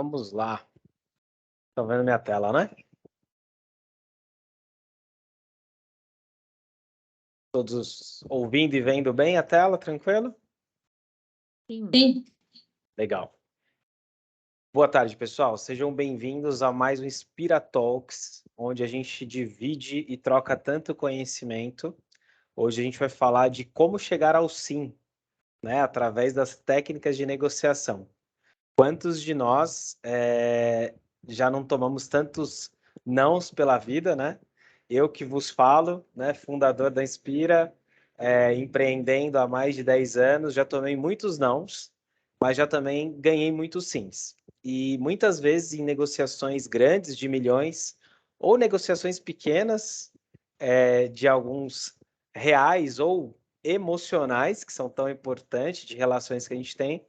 Vamos lá. Estão vendo minha tela, né? Todos ouvindo e vendo bem a tela, tranquilo? Sim. Legal. Boa tarde, pessoal. Sejam bem-vindos a mais um Inspira Talks, onde a gente divide e troca tanto conhecimento. Hoje a gente vai falar de como chegar ao sim, né, através das técnicas de negociação. Quantos de nós já não tomamos tantos nãos pela vida, né? Eu que vos falo, né, fundador da Inspira, empreendendo há mais de 10 anos, já tomei muitos nãos, mas já também ganhei muitos sims. E muitas vezes em negociações grandes de milhões ou negociações pequenas de alguns reais ou emocionais, que são tão importantes, de relações que a gente tem,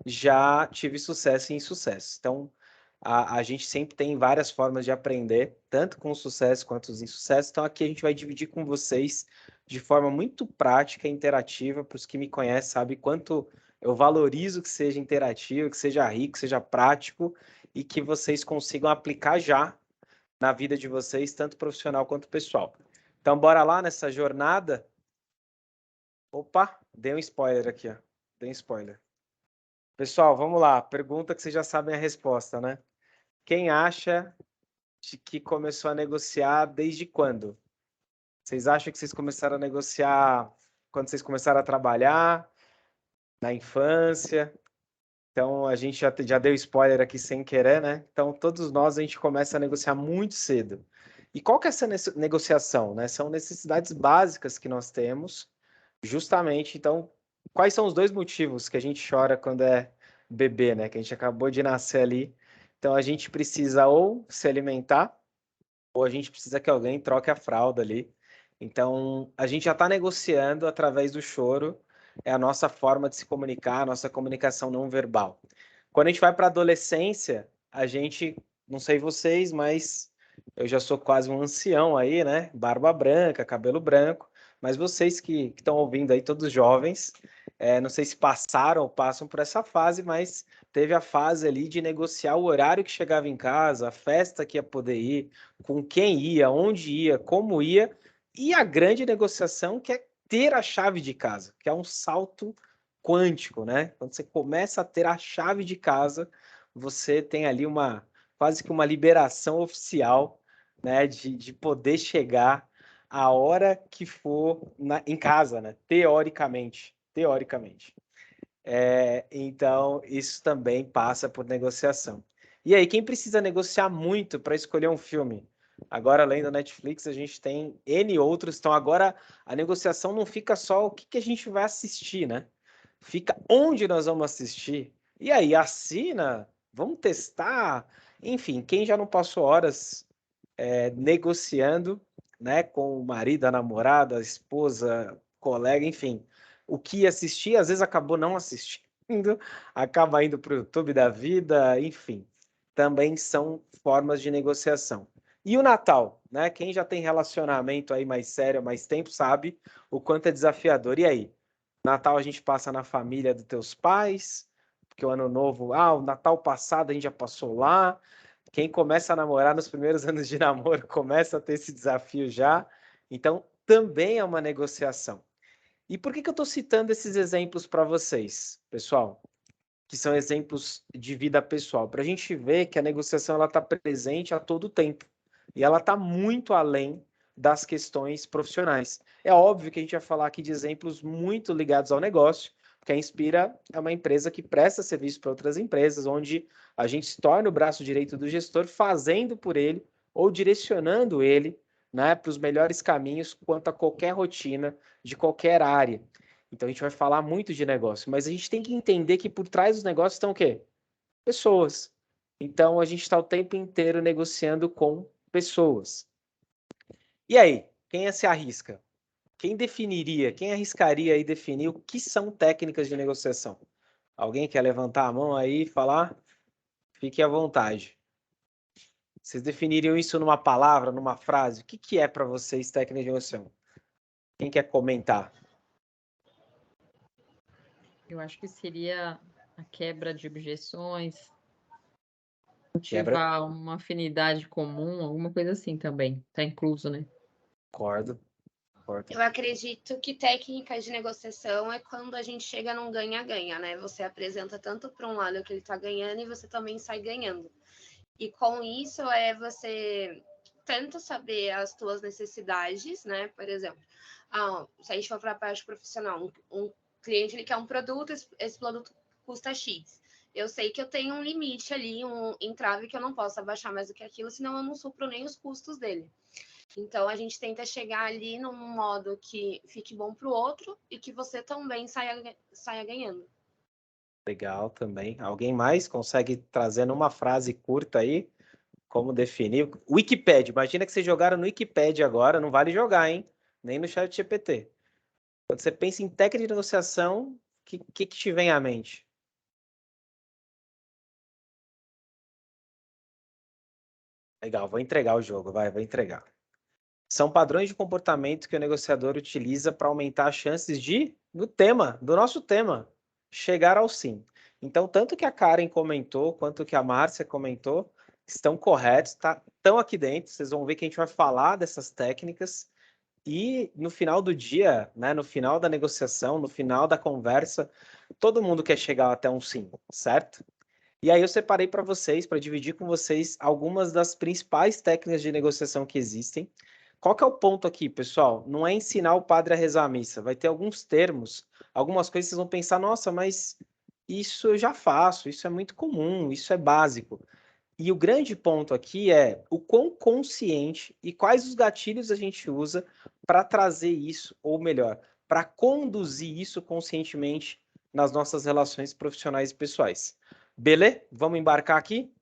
já tive sucesso e insucesso. Então, a gente sempre tem várias formas de aprender, tanto com o sucesso quanto os insucessos. Então, aqui a gente vai dividir com vocês de forma muito prática e interativa. Para os que me conhecem, sabe quanto eu valorizo que seja interativo, que seja rico, que seja prático e que vocês consigam aplicar já na vida de vocês, tanto profissional quanto pessoal. Então, bora lá nessa jornada. Opa, dei um spoiler aqui, ó. Dei um spoiler. Pessoal, vamos lá. Pergunta que vocês já sabem a resposta, né? Quem acha que começou a negociar desde quando? Vocês acham que vocês começaram a negociar quando vocês começaram a trabalhar, na infância? Então, a gente já deu spoiler aqui sem querer, né? Então, todos nós, a gente começa a negociar muito cedo. E qual que é essa negociação, né? São necessidades básicas que nós temos, justamente. Então, quais são os dois motivos que a gente chora quando é bebê, né? Que a gente acabou de nascer ali. Então, a gente precisa ou se alimentar, ou a gente precisa que alguém troque a fralda ali. Então, a gente já está negociando através do choro, é a nossa forma de se comunicar, a nossa comunicação não verbal. Quando a gente vai para a adolescência, a gente, não sei vocês, mas eu já sou quase um ancião aí, né? Barba branca, cabelo branco, mas vocês que estão ouvindo aí, todos jovens, não sei se passaram ou passam por essa fase, mas teve a fase ali de negociar o horário que chegava em casa, a festa que ia poder ir, com quem ia, onde ia, como ia, e a grande negociação que é ter a chave de casa, que é um salto quântico, né? Quando você começa a ter a chave de casa, você tem ali quase que uma liberação oficial, né, de poder chegar a hora que for em casa, né? Teoricamente. Então, isso também passa por negociação. E aí, quem precisa negociar muito para escolher um filme? Agora, além da Netflix, a gente tem N outros. Então, agora a negociação não fica só o que a gente vai assistir, né? Fica onde nós vamos assistir. E aí, assina? Vamos testar? Enfim, quem já não passou horas negociando, né, com o marido, a namorada, a esposa, colega, enfim, o que ia assistir, às vezes acabou não assistindo, acaba indo para o YouTube da vida, enfim, também são formas de negociação. E o Natal, né? Quem já tem relacionamento aí mais sério há mais tempo sabe o quanto é desafiador. E aí? Natal a gente passa na família dos teus pais, porque o ano novo, o Natal passado a gente já passou lá. Quem começa a namorar nos primeiros anos de namoro começa a ter esse desafio já. Então, também é uma negociação. E por que eu estou citando esses exemplos para vocês, pessoal? Que são exemplos de vida pessoal, para a gente ver que a negociação está presente a todo tempo. E ela está muito além das questões profissionais. É óbvio que a gente vai falar aqui de exemplos muito ligados ao negócio, porque a Inspira é uma empresa que presta serviço para outras empresas, onde a gente se torna o braço direito do gestor, fazendo por ele ou direcionando ele, né, para os melhores caminhos quanto a qualquer rotina de qualquer área. Então a gente vai falar muito de negócio, mas a gente tem que entender que por trás dos negócios estão o quê? Pessoas. Então a gente está o tempo inteiro negociando com pessoas. E aí, quem se arrisca? Quem arriscaria aí definir o que são técnicas de negociação? Alguém quer levantar a mão aí e falar? Fique à vontade. Vocês definiriam isso numa palavra, numa frase? O que é para vocês técnica de negociação? Quem quer comentar? Eu acho que seria a quebra de objeções, Cultivar uma afinidade comum, alguma coisa assim também, tá incluso, né? Concordo. Eu acredito que técnica de negociação é quando a gente chega num ganha-ganha, né? Você apresenta tanto para um lado que ele está ganhando e você também sai ganhando. E com isso você tanto saber as tuas necessidades, né? Por exemplo, se a gente for para a parte profissional, um cliente ele quer um produto, esse produto custa X. Eu sei que eu tenho um limite ali, um entrave que eu não posso abaixar mais do que aquilo, senão eu não supro nem os custos dele. Então a gente tenta chegar ali num modo que fique bom para o outro e que você também saia ganhando. Legal também. Alguém mais consegue trazer numa frase curta aí como definir? Wikipedia. Imagina que vocês jogaram no Wikipedia agora, não vale jogar, hein? Nem no chat GPT. Quando você pensa em técnica de negociação, o que te vem à mente? Legal, vou entregar o jogo, vou entregar. São padrões de comportamento que o negociador utiliza para aumentar as chances de, do nosso tema, chegar ao sim. Então, tanto que a Karen comentou, quanto que a Márcia comentou, estão corretos, estão aqui dentro, vocês vão ver que a gente vai falar dessas técnicas e no final do dia, né, no final da negociação, no final da conversa, todo mundo quer chegar até um sim, certo? E aí eu separei para vocês, para dividir com vocês algumas das principais técnicas de negociação que existem. Qual que é o ponto aqui, pessoal? Não é ensinar o padre a rezar a missa. Vai ter alguns termos, algumas coisas que vocês vão pensar, nossa, mas isso eu já faço, isso é muito comum, isso é básico. E o grande ponto aqui é o quão consciente e quais os gatilhos a gente usa para trazer isso, ou melhor, para conduzir isso conscientemente nas nossas relações profissionais e pessoais. Beleza? Vamos embarcar aqui?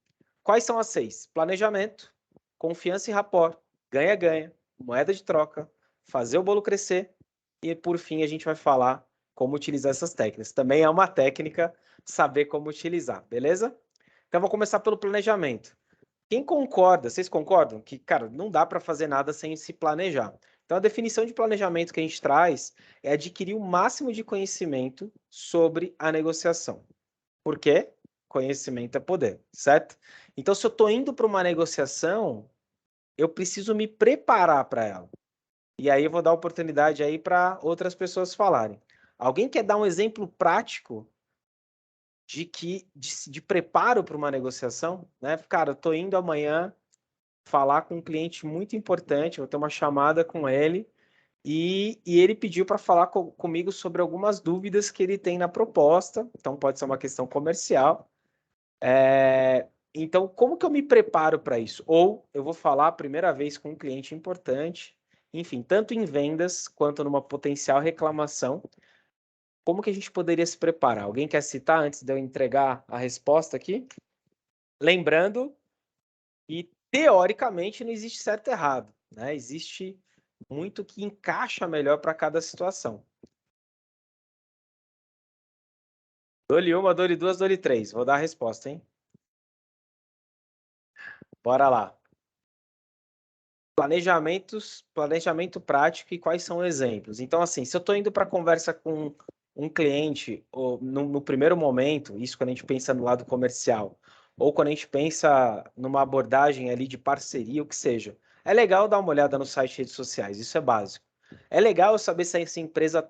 Quais são as 6? Planejamento, confiança e rapport, ganha-ganha, moeda de troca, fazer o bolo crescer e, por fim, a gente vai falar como utilizar essas técnicas. Também é uma técnica saber como utilizar, beleza? Então, vou começar pelo planejamento. Quem concorda? Vocês concordam que, cara, não dá para fazer nada sem se planejar? Então, a definição de planejamento que a gente traz é adquirir o máximo de conhecimento sobre a negociação. Por quê? Conhecimento é poder, certo? Então, se eu estou indo para uma negociação, eu preciso me preparar para ela. E aí eu vou dar oportunidade aí para outras pessoas falarem. Alguém quer dar um exemplo prático de preparo para uma negociação, né? Cara, eu estou indo amanhã falar com um cliente muito importante, vou ter uma chamada com ele, e ele pediu para falar comigo sobre algumas dúvidas que ele tem na proposta, então pode ser uma questão comercial. Então, como que eu me preparo para isso? Ou eu vou falar a primeira vez com um cliente importante, enfim, tanto em vendas quanto numa potencial reclamação, como que a gente poderia se preparar? Alguém quer citar antes de eu entregar a resposta aqui? Lembrando que, teoricamente, não existe certo e errado, né? Existe muito que encaixa melhor para cada situação. Dou-lhe uma, dou-lhe duas, dou-lhe três. Vou dar a resposta, hein? Bora lá. Planejamento prático e quais são exemplos. Então, assim, se eu estou indo para conversa com um cliente, ou no primeiro momento, isso quando a gente pensa no lado comercial, ou quando a gente pensa numa abordagem ali de parceria, o que seja, é legal dar uma olhada no site de redes sociais, isso é básico. É legal eu saber se essa empresa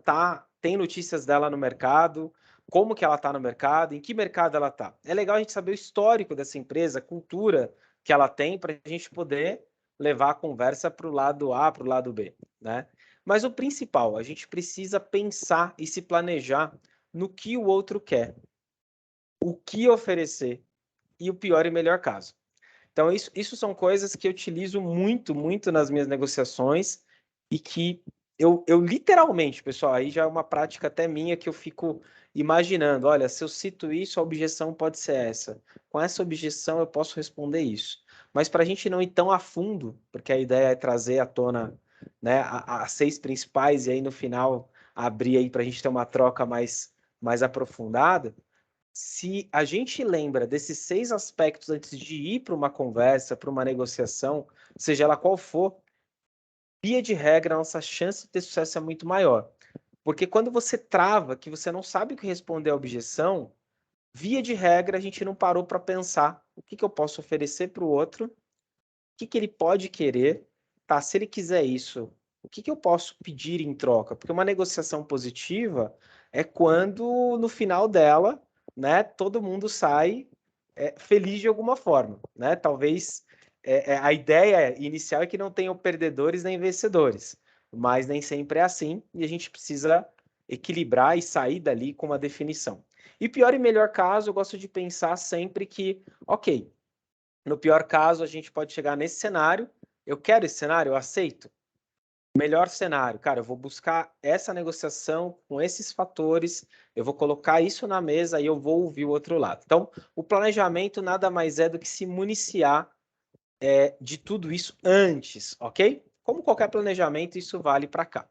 tem notícias dela no mercado, como que ela está no mercado, em que mercado ela está. É legal a gente saber o histórico dessa empresa, a cultura que ela tem, para a gente poder levar a conversa para o lado A, para o lado B, né? Mas o principal, a gente precisa pensar e se planejar no que o outro quer, o que oferecer e o pior e melhor caso. Então, isso são coisas que eu utilizo muito, muito nas minhas negociações e que eu literalmente, pessoal, aí já é uma prática até minha que eu fico imaginando, olha, se eu cito isso, a objeção pode ser essa. Com essa objeção eu posso responder isso. Mas para a gente não ir tão a fundo, porque a ideia é trazer à tona, né, as 6 principais e aí no final abrir aí para a gente ter uma troca mais aprofundada, se a gente lembra desses 6 aspectos antes de ir para uma conversa, para uma negociação, seja ela qual for, via de regra, a nossa chance de ter sucesso é muito maior. Porque quando você trava, que você não sabe o que responder à objeção, via de regra, a gente não parou para pensar o que eu posso oferecer para o outro, o que ele pode querer, tá? Se ele quiser isso, o que eu posso pedir em troca? Porque uma negociação positiva é quando, no final dela, né, todo mundo sai feliz de alguma forma, né? Talvez a ideia inicial é que não tenham perdedores nem vencedores, mas nem sempre é assim e a gente precisa equilibrar e sair dali com uma definição. E pior e melhor caso, eu gosto de pensar sempre que, ok, no pior caso a gente pode chegar nesse cenário, eu quero esse cenário, eu aceito. Melhor cenário, cara, eu vou buscar essa negociação com esses fatores, eu vou colocar isso na mesa e eu vou ouvir o outro lado. Então, o planejamento nada mais é do que se municiar de tudo isso antes, ok? Como qualquer planejamento, isso vale para cá.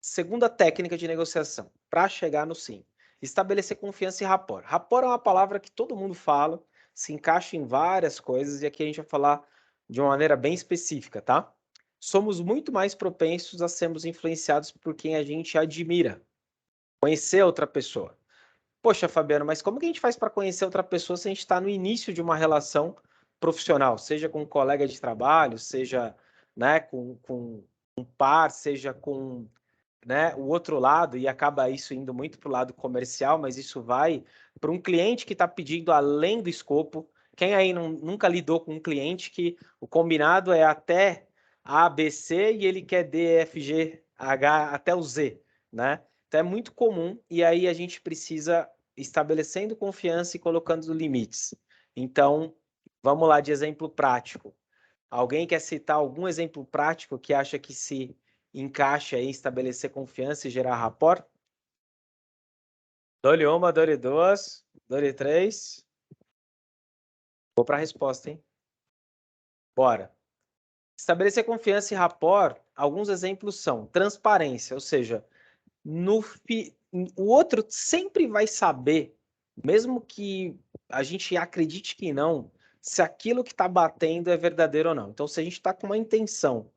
Segunda técnica de negociação, para chegar no sim. Estabelecer confiança e rapport. Rapport é uma palavra que todo mundo fala, se encaixa em várias coisas, e aqui a gente vai falar de uma maneira bem específica, tá? Somos muito mais propensos a sermos influenciados por quem a gente admira. Conhecer outra pessoa. Poxa, Fabiano, mas como que a gente faz para conhecer outra pessoa se a gente está no início de uma relação profissional? Seja com um colega de trabalho, seja, né, com um par, seja com, né, o outro lado, e acaba isso indo muito para o lado comercial, mas isso vai para um cliente que está pedindo além do escopo. Quem aí nunca lidou com um cliente que o combinado é até A, B, C e ele quer D, F, G, H até o Z, né? Então é muito comum e aí a gente precisa estabelecendo confiança e colocando limites. Então, vamos lá de exemplo prático. Alguém quer citar algum exemplo prático que acha que se encaixa em estabelecer confiança e gerar rapport? Dou-lhe uma, dou-lhe duas, dou-lhe três. Vou para a resposta, hein? Bora. Estabelecer confiança e rapport, alguns exemplos são transparência, ou seja, o outro sempre vai saber, mesmo que a gente acredite que não, se aquilo que está batendo é verdadeiro ou não. Então, se a gente está com uma intenção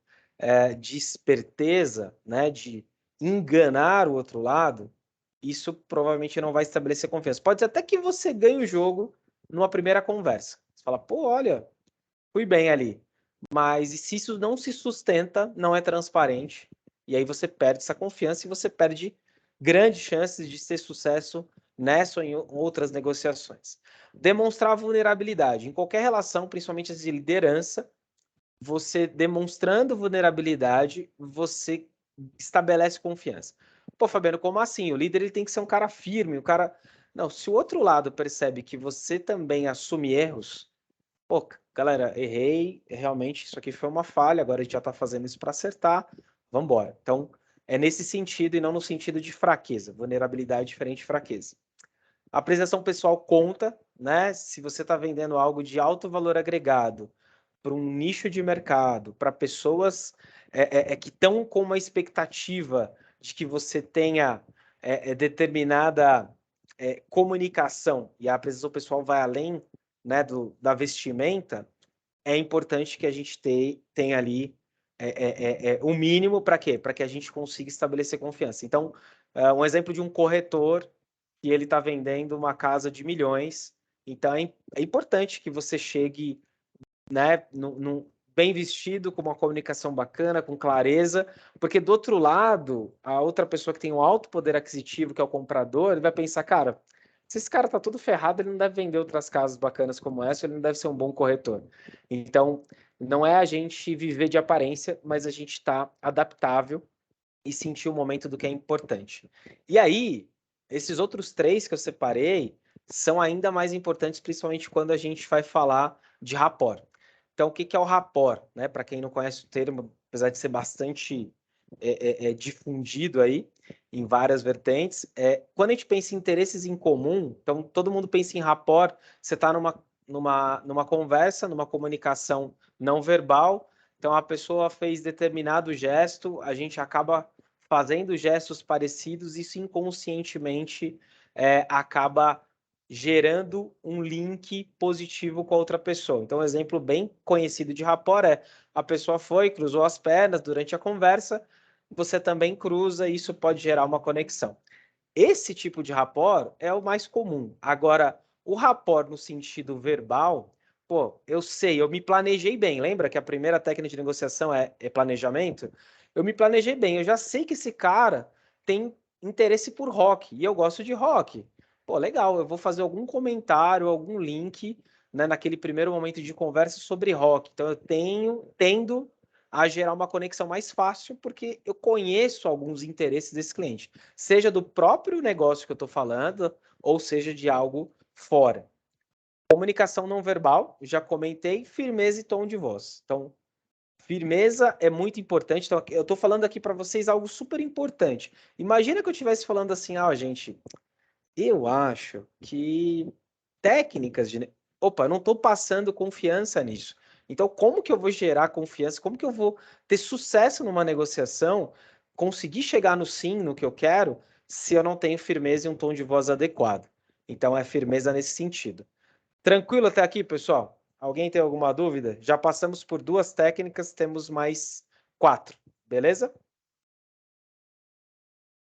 de esperteza, né, de enganar o outro lado, isso provavelmente não vai estabelecer confiança. Pode ser até que você ganhe o jogo numa primeira conversa. Você fala, pô, olha, fui bem ali. Mas se isso não se sustenta, não é transparente, e aí você perde essa confiança e você perde grandes chances de ter sucesso nessa ou em outras negociações. Demonstrar vulnerabilidade. Em qualquer relação, principalmente as de liderança, você demonstrando vulnerabilidade, você estabelece confiança. Pô, Fabiano, como assim? O líder ele tem que ser um cara firme, o cara... Não, se o outro lado percebe que você também assume erros, pô, galera, errei, realmente isso aqui foi uma falha, agora a gente já está fazendo isso para acertar, vamos embora. Então, é nesse sentido e não no sentido de fraqueza. Vulnerabilidade é diferente de fraqueza. A apresentação pessoal conta, né? Se você está vendendo algo de alto valor agregado para um nicho de mercado, para pessoas que estão com uma expectativa de que você tenha determinada comunicação, e a apresentação pessoal vai além, né, da vestimenta, é importante que a gente tenha ali o mínimo para quê? Para que a gente consiga estabelecer confiança. Então, um exemplo de um corretor que ele está vendendo uma casa de milhões, então é importante que você chegue, né, bem vestido, com uma comunicação bacana, com clareza, porque do outro lado, a outra pessoa que tem um alto poder aquisitivo, que é o comprador, ele vai pensar, cara, se esse cara tá todo ferrado, ele não deve vender outras casas bacanas como essa, ele não deve ser um bom corretor. Então, não é a gente viver de aparência, mas a gente está adaptável e sentir o momento do que é importante. E aí, esses outros três que eu separei são ainda mais importantes, principalmente quando a gente vai falar de rapport. Então, o que é o rapport? Né? Para quem não conhece o termo, apesar de ser bastante difundido aí em várias vertentes, quando a gente pensa em interesses em comum, então todo mundo pensa em rapport, você está numa conversa, numa comunicação não verbal, então a pessoa fez determinado gesto, a gente acaba fazendo gestos parecidos, isso inconscientemente acaba gerando um link positivo com a outra pessoa. Então, um exemplo bem conhecido de rapport é a pessoa foi, cruzou as pernas durante a conversa, você também cruza e isso pode gerar uma conexão. esse tipo de rapport é o mais comum. Agora, o rapport no sentido verbal, pô, eu sei, eu me planejei bem. Lembra que a primeira técnica de negociação é planejamento? Eu me planejei bem, eu já sei que esse cara tem interesse por rock, e eu gosto de rock. Pô, legal, eu vou fazer algum comentário, algum link, né, naquele primeiro momento de conversa sobre rock. Então, eu tendo a gerar uma conexão mais fácil, porque eu conheço alguns interesses desse cliente, seja do próprio negócio que eu estou falando, ou seja de algo fora. Comunicação não verbal, já comentei, firmeza e tom de voz. Então, firmeza é muito importante. Então, eu estou falando aqui para vocês algo super importante. Imagina que eu estivesse falando assim, gente, eu acho que técnicas de... Opa, eu não estou passando confiança nisso. Então, como que eu vou gerar confiança? Como que eu vou ter sucesso numa negociação, conseguir chegar no sim, no que eu quero, se eu não tenho firmeza e um tom de voz adequado? Então, é firmeza nesse sentido. Tranquilo até aqui, pessoal? Alguém tem alguma dúvida? Já passamos por 2 técnicas, temos mais 4, beleza?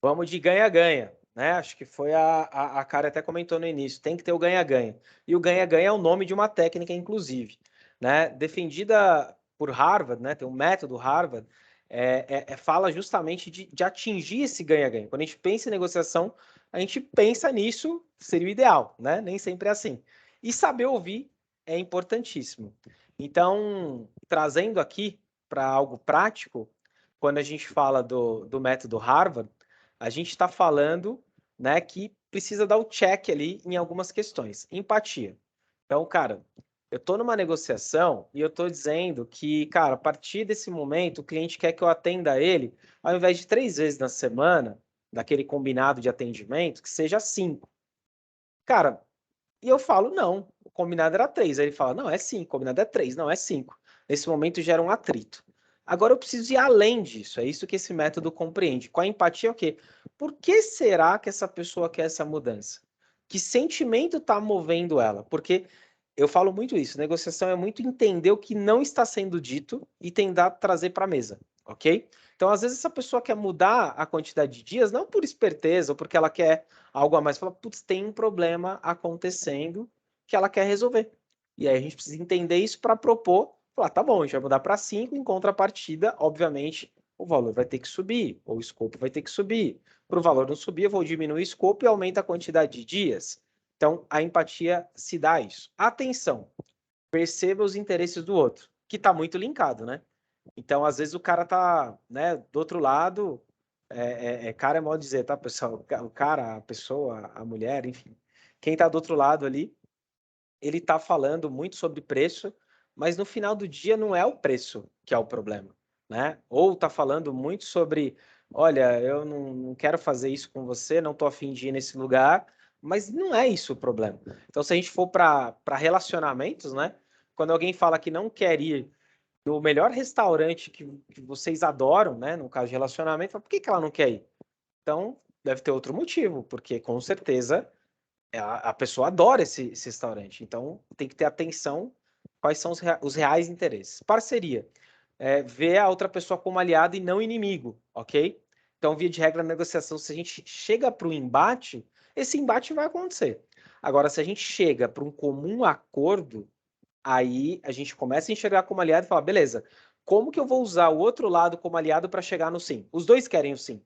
Vamos de ganha-ganha, né? Acho que foi a Karen até comentou no início, tem que ter o ganha-ganha. E o ganha-ganha é o nome de uma técnica, inclusive, né? Defendida por Harvard, né? Tem um método Harvard, fala justamente de atingir esse ganha-ganha. Quando a gente pensa em negociação, a gente pensa nisso, seria o ideal, né? Nem sempre é assim. E saber ouvir é importantíssimo. Então, trazendo aqui para algo prático, quando a gente fala do método Harvard, a gente está falando, né, que precisa dar o check ali em algumas questões. Empatia. Então, cara, eu estou numa negociação e eu estou dizendo que, cara, a partir desse momento, o cliente quer que eu atenda ele, ao invés de 3 vezes na semana, daquele combinado de atendimento, que seja 5. Cara, e eu falo, não, o combinado era 3. Aí ele fala, não, é 5, o combinado é 3, não, é 5. Nesse momento gera um atrito. Agora eu preciso ir além disso, é isso que esse método compreende. Com a empatia é o quê? Por que será que essa pessoa quer essa mudança? Que sentimento está movendo ela? Porque eu falo muito isso, negociação é muito entender o que não está sendo dito e tentar trazer para a mesa, ok? Então, às vezes, essa pessoa quer mudar a quantidade de dias, não por esperteza ou porque ela quer algo a mais, fala, putz, tem um problema acontecendo que ela quer resolver. E aí a gente precisa entender isso para propor, falar, tá bom, a gente vai mudar para 5, em contrapartida, obviamente, o valor vai ter que subir, ou o escopo vai ter que subir. Para o valor não subir, eu vou diminuir o escopo e aumenta a quantidade de dias. Então, a empatia se dá a isso. Atenção, perceba os interesses do outro, que está muito linkado, né? Então, às vezes, o cara tá, né, do outro lado, cara é modo de dizer, tá, pessoal? O cara, a pessoa, a mulher, enfim. Quem tá do outro lado ali, ele tá falando muito sobre preço, mas no final do dia não é o preço que é o problema, né? Ou tá falando muito sobre, olha, eu não quero fazer isso com você, não tô afim de ir nesse lugar, mas não é isso o problema. Então, se a gente for para relacionamentos, né? Quando alguém fala que não quer ir no melhor restaurante que vocês adoram, né? No caso de relacionamento, por que ela não quer ir? Então, deve ter outro motivo, porque com certeza a pessoa adora esse restaurante. Então, tem que ter atenção quais são os reais interesses. Parceria. Ver a outra pessoa como aliado e não inimigo, ok? Então, via de regra, na negociação, se a gente chega para o embate, esse embate vai acontecer. Agora, se a gente chega para um comum acordo, aí a gente começa a enxergar como aliado e fala, beleza, como que eu vou usar o outro lado como aliado para chegar no sim? Os dois querem o sim,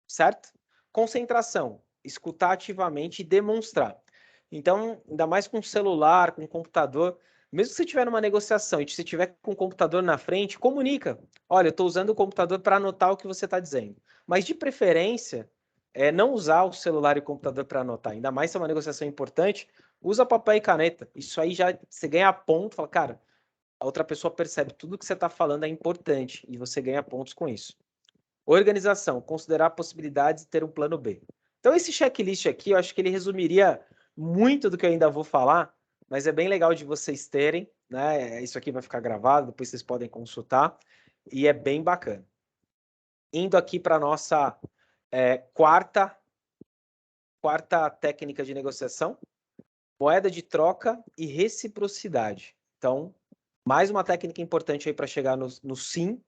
certo? Concentração, escutar ativamente e demonstrar. Então, ainda mais com celular, com computador, mesmo que você estiver numa negociação e você estiver com o computador na frente, comunica. Olha, eu estou usando o computador para anotar o que você está dizendo. Mas, de preferência, não usar o celular e o computador para anotar. Ainda mais se é uma negociação importante, usa papel e caneta. Isso aí já você ganha ponto, fala, cara, a outra pessoa percebe tudo que você está falando é importante e você ganha pontos com isso. Organização, considerar possibilidades e ter um plano B. Então, esse checklist aqui, eu acho que ele resumiria muito do que eu ainda vou falar, mas é bem legal de vocês terem, né? Isso aqui vai ficar gravado, depois vocês podem consultar, e é bem bacana. Indo aqui para a nossa quarta técnica de negociação, moeda de troca e reciprocidade. Então, mais uma técnica importante aí para chegar no sim,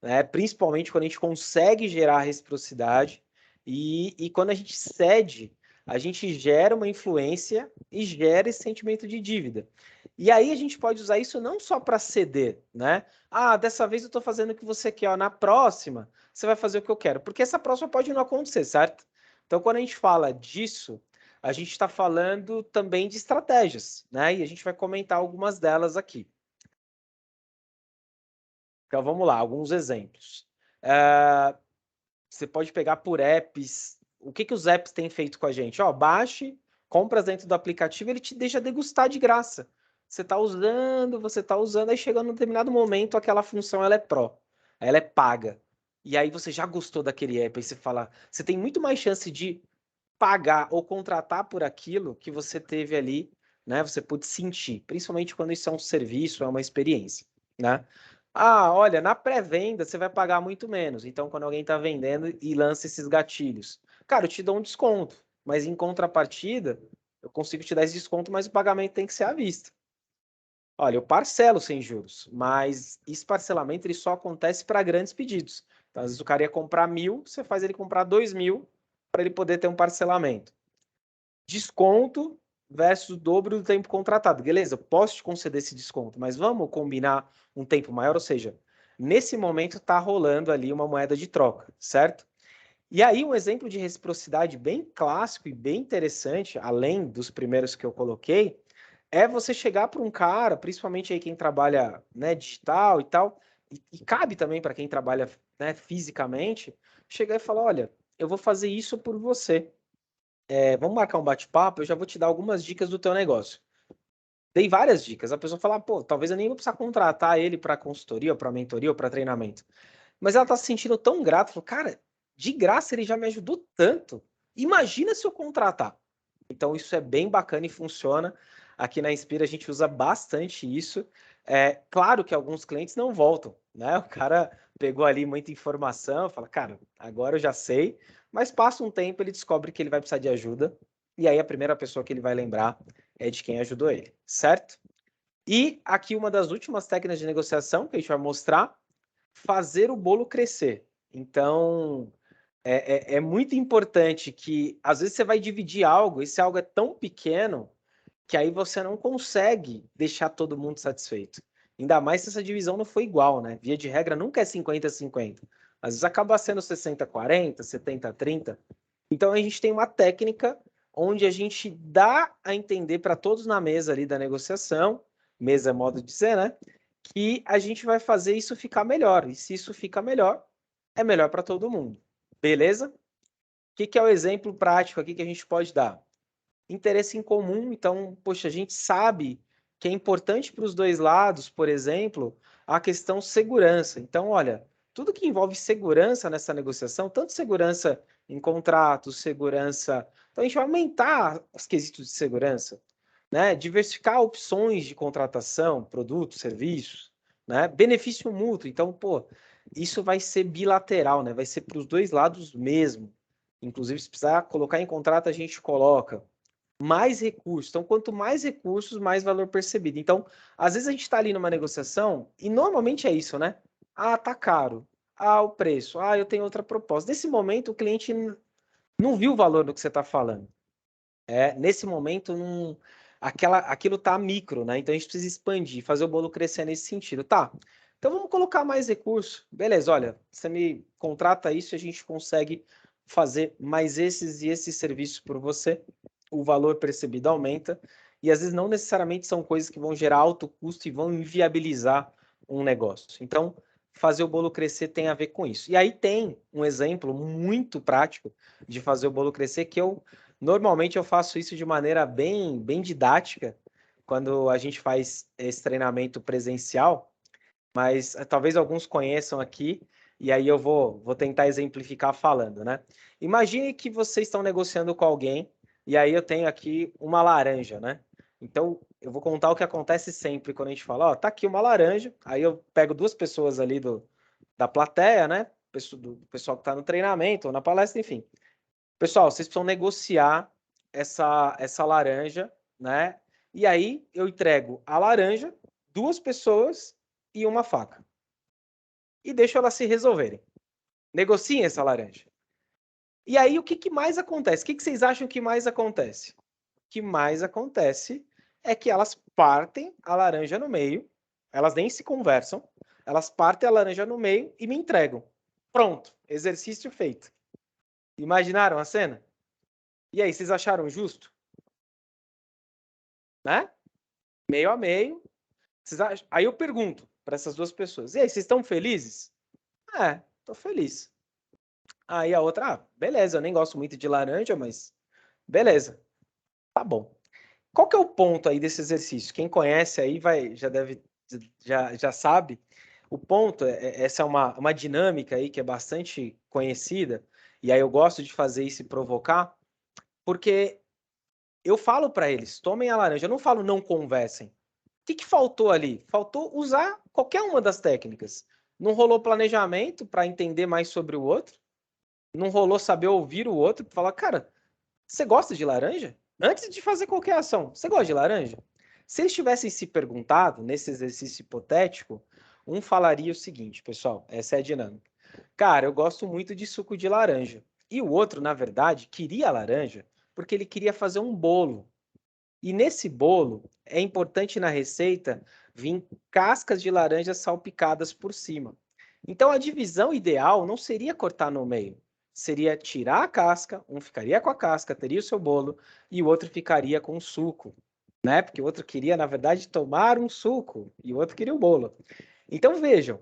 né? Principalmente quando a gente consegue gerar reciprocidade. E quando a gente cede, a gente gera uma influência e gera esse sentimento de dívida. E aí a gente pode usar isso não só para ceder, né? Ah, dessa vez eu estou fazendo o que você quer, ó, na próxima você vai fazer o que eu quero, porque essa próxima pode não acontecer, certo? Então, quando a gente fala disso, a gente está falando também de estratégias, né? E a gente vai comentar algumas delas aqui. Então, vamos lá, alguns exemplos. Você pode pegar por apps. O que os apps têm feito com a gente? Ó, baixe, compras dentro do aplicativo, ele te deixa degustar de graça. Você está usando, aí chegando num determinado momento, aquela função ela é pro, ela é paga. E aí você já gostou daquele app, aí você fala, você tem muito mais chance de pagar ou contratar por aquilo que você teve ali, né? Você pode sentir, principalmente quando isso é um serviço, é uma experiência, né? Ah, olha, na pré-venda você vai pagar muito menos. Então, quando alguém está vendendo e lança esses gatilhos, cara, eu te dou um desconto, mas em contrapartida, eu consigo te dar esse desconto, mas o pagamento tem que ser à vista. Olha, eu parcelo sem juros, mas esse parcelamento ele só acontece para grandes pedidos. Então, às vezes o cara ia comprar 1.000, você faz ele comprar 2.000 para ele poder ter um parcelamento. Desconto versus o dobro do tempo contratado. Beleza, eu posso te conceder esse desconto, mas vamos combinar um tempo maior, ou seja, nesse momento está rolando ali uma moeda de troca, certo? E aí um exemplo de reciprocidade bem clássico e bem interessante, além dos primeiros que eu coloquei, é você chegar para um cara, principalmente aí quem trabalha, né, digital e tal, e cabe também para quem trabalha, né, fisicamente, chegar e falar, olha, eu vou fazer isso por você. Vamos marcar um bate-papo, eu já vou te dar algumas dicas do teu negócio. Dei várias dicas. A pessoa fala, pô, talvez eu nem vou precisar contratar ele para consultoria, ou para mentoria, ou para treinamento. Mas ela tá se sentindo tão grata, falou, cara, de graça ele já me ajudou tanto. Imagina se eu contratar. Então isso é bem bacana e funciona. Aqui na Inspira a gente usa bastante isso. Claro que alguns clientes não voltam, né? O cara pegou ali muita informação, fala, cara, agora eu já sei, mas passa um tempo, ele descobre que ele vai precisar de ajuda, e aí a primeira pessoa que ele vai lembrar é de quem ajudou ele, certo? E aqui uma das últimas técnicas de negociação que a gente vai mostrar, fazer o bolo crescer. Então, é muito importante que, às vezes, você vai dividir algo, esse algo é tão pequeno que aí você não consegue deixar todo mundo satisfeito. Ainda mais se essa divisão não foi igual, né? Via de regra, nunca é 50-50. Às vezes acaba sendo 60-40, 70-30. Então, a gente tem uma técnica onde a gente dá a entender para todos na mesa ali da negociação, mesa é modo de dizer, né? Que a gente vai fazer isso ficar melhor. E se isso fica melhor, é melhor para todo mundo. Beleza? O que é o exemplo prático aqui que a gente pode dar? Interesse em comum, então, poxa, a gente sabe que é importante para os dois lados, por exemplo, a questão segurança. Então, olha, tudo que envolve segurança nessa negociação, tanto segurança em contratos, segurança. Então, a gente vai aumentar os quesitos de segurança, né? Diversificar opções de contratação, produtos, serviços, né? Benefício mútuo. Então, pô, isso vai ser bilateral, né? Vai ser para os dois lados mesmo. Inclusive, se precisar colocar em contrato, a gente coloca mais recursos. Então, quanto mais recursos, mais valor percebido. Então, às vezes a gente está ali numa negociação e normalmente é isso, né? Ah, tá caro. Ah, o preço. Ah, eu tenho outra proposta. Nesse momento, o cliente não viu o valor do que você está falando. Nesse momento, aquilo tá micro, né? Então, a gente precisa expandir, fazer o bolo crescer nesse sentido. Tá, então vamos colocar mais recurso. Beleza, olha, você me contrata isso e a gente consegue fazer mais esses e esses serviços por você. O valor percebido aumenta. E às vezes não necessariamente são coisas que vão gerar alto custo e vão inviabilizar um negócio. Então, fazer o bolo crescer tem a ver com isso. E aí tem um exemplo muito prático de fazer o bolo crescer que normalmente eu faço isso de maneira bem, bem didática quando a gente faz esse treinamento presencial, mas talvez alguns conheçam aqui, e aí eu vou tentar exemplificar falando, né? Imagine que vocês estão negociando com alguém, e aí eu tenho aqui uma laranja, né? Então, eu vou contar o que acontece sempre quando a gente fala, ó, tá aqui uma laranja, aí eu pego duas pessoas ali da plateia, né? Do pessoal que está no treinamento ou na palestra, enfim. Pessoal, vocês precisam negociar essa laranja, né? E aí eu entrego a laranja, duas pessoas e uma faca. E deixo elas se resolverem. Negociem essa laranja. E aí, o que mais acontece? O que vocês acham que mais acontece? O que mais acontece é que elas partem a laranja no meio, elas nem se conversam, elas partem a laranja no meio e me entregam. Pronto, exercício feito. Imaginaram a cena? E aí, vocês acharam justo? Né? Meio a meio. Aí eu pergunto para essas duas pessoas: e aí, vocês estão felizes? Tô feliz. Aí a outra, beleza, eu nem gosto muito de laranja, mas beleza, tá bom. Qual que é o ponto aí desse exercício? Quem conhece aí já sabe. O ponto, essa é uma dinâmica aí que é bastante conhecida, e aí eu gosto de fazer isso e provocar, porque eu falo para eles, tomem a laranja, eu não falo não conversem. O que faltou ali? Faltou usar qualquer uma das técnicas. Não rolou planejamento para entender mais sobre o outro, não rolou saber ouvir o outro, falar, cara, você gosta de laranja? Antes de fazer qualquer ação, você gosta de laranja? Se eles tivessem se perguntado, nesse exercício hipotético, um falaria o seguinte, pessoal, essa é a dinâmica. Cara, eu gosto muito de suco de laranja. E o outro, na verdade, queria a laranja porque ele queria fazer um bolo. E nesse bolo, é importante na receita vir cascas de laranja salpicadas por cima. Então, a divisão ideal não seria cortar no meio. Seria tirar a casca, um ficaria com a casca, teria o seu bolo, e o outro ficaria com o suco, né? Porque o outro queria, na verdade, tomar um suco, e o outro queria o bolo. Então, vejam,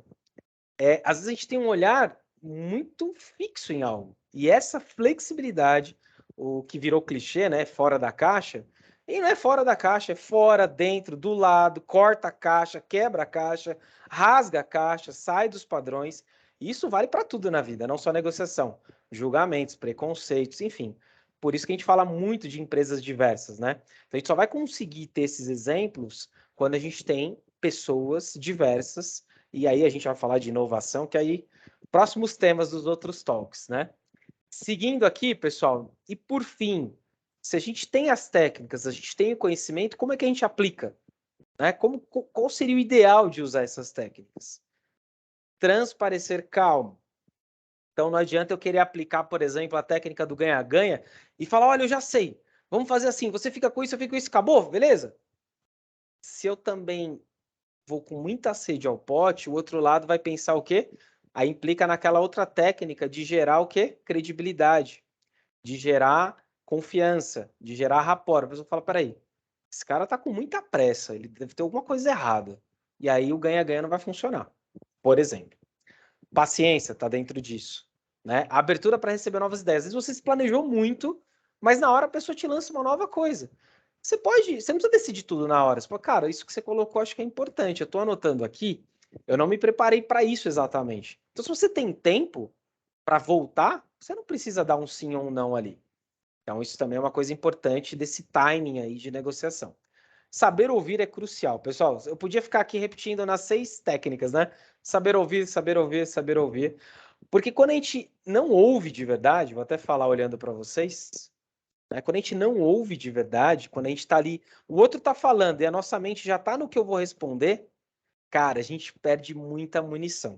às vezes a gente tem um olhar muito fixo em algo. E essa flexibilidade, o que virou clichê, né? Fora da caixa, e não é fora da caixa, é fora, dentro, do lado, corta a caixa, quebra a caixa, rasga a caixa, sai dos padrões. Isso vale para tudo na vida, não só negociação, julgamentos, preconceitos, enfim. Por isso que a gente fala muito de empresas diversas, né? A gente só vai conseguir ter esses exemplos quando a gente tem pessoas diversas, e aí a gente vai falar de inovação, que aí próximos temas dos outros talks, né? Seguindo aqui, pessoal, e por fim, se a gente tem as técnicas, a gente tem o conhecimento, como é que a gente aplica? Né? Qual seria o ideal de usar essas técnicas? Transparecer calmo. Então não adianta eu querer aplicar, por exemplo, a técnica do ganha-ganha e falar, olha, eu já sei, vamos fazer assim, você fica com isso, eu fico com isso, acabou, beleza? Se eu também vou com muita sede ao pote, o outro lado vai pensar o quê? Aí implica naquela outra técnica de gerar o quê? Credibilidade, de gerar confiança, de gerar rapport. A pessoa fala, peraí, esse cara tá com muita pressa, ele deve ter alguma coisa errada. E aí o ganha-ganha não vai funcionar, por exemplo. Paciência está dentro disso, né? A abertura para receber novas ideias. Às vezes você se planejou muito, mas na hora a pessoa te lança uma nova coisa. Você não precisa decidir tudo na hora. Você fala, cara, isso que você colocou acho que é importante. Eu estou anotando aqui, eu não me preparei para isso exatamente. Então, se você tem tempo para voltar, você não precisa dar um sim ou um não ali. Então, isso também é uma coisa importante desse timing aí de negociação. Saber ouvir é crucial. Pessoal, eu podia ficar aqui repetindo nas 6 técnicas, né? Saber ouvir, saber ouvir, saber ouvir. Porque quando a gente não ouve de verdade, vou até falar olhando para vocês, né? Quando a gente não ouve de verdade, quando a gente está ali, o outro está falando e a nossa mente já está no que eu vou responder, cara, a gente perde muita munição.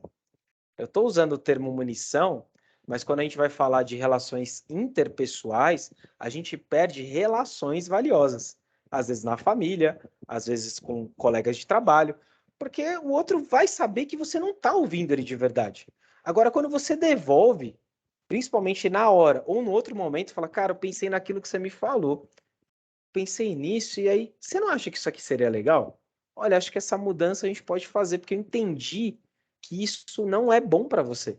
Eu estou usando o termo munição, mas quando a gente vai falar de relações interpessoais, a gente perde relações valiosas. Às vezes na família, às vezes com colegas de trabalho, porque o outro vai saber que você não está ouvindo ele de verdade. Agora, quando você devolve, principalmente na hora ou no outro momento, fala, cara, eu pensei naquilo que você me falou, pensei nisso, e aí, você não acha que isso aqui seria legal? Olha, acho que essa mudança a gente pode fazer, porque eu entendi que isso não é bom para você.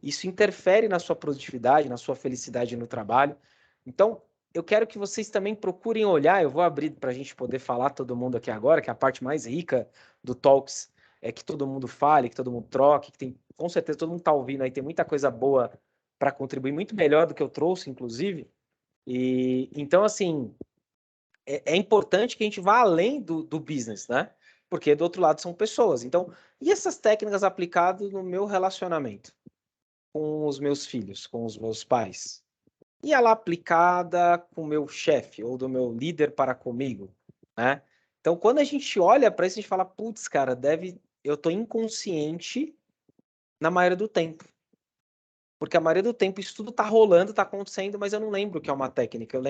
Isso interfere na sua produtividade, na sua felicidade no trabalho. Então, eu quero que vocês também procurem olhar, eu vou abrir para a gente poder falar todo mundo aqui agora, que é a parte mais rica do Talks, é que todo mundo fale, que todo mundo troque, que tem, com certeza todo mundo está ouvindo aí, tem muita coisa boa para contribuir, muito melhor do que eu trouxe, inclusive. E então, assim, é importante que a gente vá além do business, né? Porque do outro lado são pessoas. Então, e essas técnicas aplicadas no meu relacionamento com os meus filhos, com os meus pais? E ela aplicada com o meu chefe ou do meu líder para comigo, né? Então, quando a gente olha para isso, a gente fala, putz, cara, eu tô inconsciente na maioria do tempo. porque a maioria do tempo isso tudo tá rolando, tá acontecendo, mas eu não lembro o que é uma técnica. Eu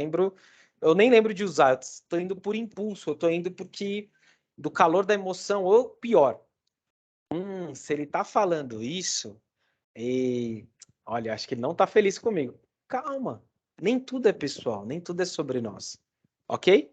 nem lembro de usar, eu estou indo por impulso, eu estou indo porque do calor da emoção, ou pior, se ele tá falando isso, e olha, acho que ele não tá feliz comigo. Calma, nem tudo é pessoal, nem tudo é sobre nós, ok?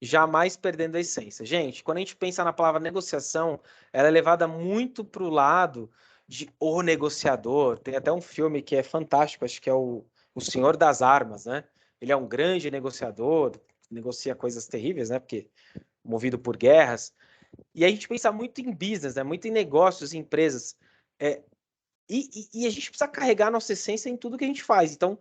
Jamais perdendo a essência. Gente, quando a gente pensa na palavra negociação, ela é levada muito para o lado de o negociador. Tem até um filme que é fantástico, acho que é o Senhor das Armas, né? Ele é um grande negociador, negocia coisas terríveis, né? Porque movido por guerras. E a gente pensa muito em business, né? Muito em negócios, em empresas. E a gente precisa carregar a nossa essência em tudo que a gente faz. Então,